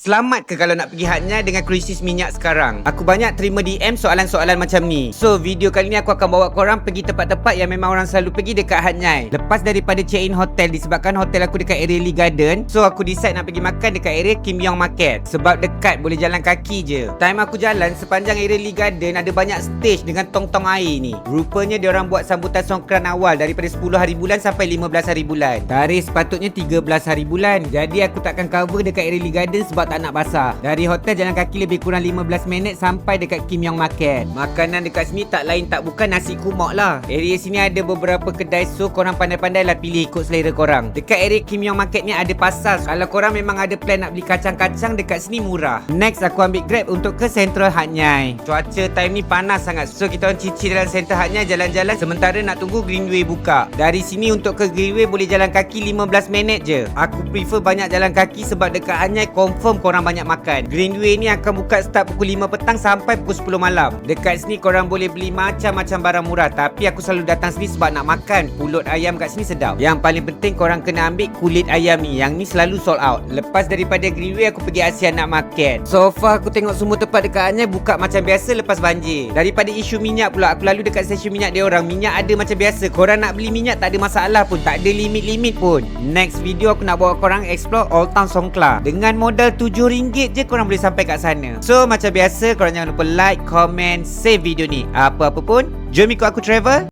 Selamat ke kalau nak pergi Hatnyai dengan krisis minyak sekarang? Aku banyak terima DM soalan-soalan macam ni. So, video kali ni aku akan bawa korang pergi tempat-tempat yang memang orang selalu pergi dekat Hatnyai. Lepas daripada check-in hotel disebabkan hotel aku dekat area Lee Garden, so aku decide nak pergi makan dekat area Kim Yong Market. Sebab dekat, boleh jalan kaki je. Time aku jalan, sepanjang area Lee Garden ada banyak stage dengan tong-tong air ni. Rupanya diorang buat sambutan songkran awal daripada 10 hari bulan sampai 15 hari bulan. Tarikh sepatutnya 13 hari bulan. Jadi aku takkan cover dekat area Lee Garden sebab tak nak basah. Dari hotel jalan kaki lebih kurang 15 minit sampai dekat Kim Yong Market. Makanan dekat sini tak lain tak bukan nasi kumok lah. Area sini ada beberapa kedai, so korang pandai-pandai lah pilih ikut selera korang. Dekat area Kim Yong Market ni ada pasar. Kalau korang memang ada plan nak beli kacang-kacang, dekat sini murah. Next aku ambil Grab untuk ke Central Hatnyai. Cuaca time ni panas sangat, so kita orang cici dalam Central Hatnyai jalan-jalan sementara nak tunggu Greenway buka. Dari sini untuk ke Greenway boleh jalan kaki 15 minit je. Aku prefer banyak jalan kaki sebab dekat Hatnyai confirm korang banyak makan. Greenway ni akan buka start pukul 5 petang sampai pukul 10 malam. Dekat sini korang boleh beli macam-macam barang murah, tapi aku selalu datang sini sebab nak makan. Pulut ayam kat sini sedap. Yang paling penting korang kena ambil kulit ayam ni. Yang ni selalu sold out. Lepas daripada Greenway aku pergi Asiana Market. So far aku tengok semua tempat dekat Hatnyai buka macam biasa lepas banjir. Daripada isu minyak pula, aku lalu dekat stesen minyak dia orang. Minyak ada macam biasa. Korang nak beli minyak tak ada masalah pun. Tak ada limit-limit pun. Next video aku nak bawa korang explore Old Town Songkla. Dengan modal RM7 je korang boleh sampai kat sana. So macam biasa korang jangan lupa like, comment, save video ni. Apa-apa pun, jom ikut aku travel.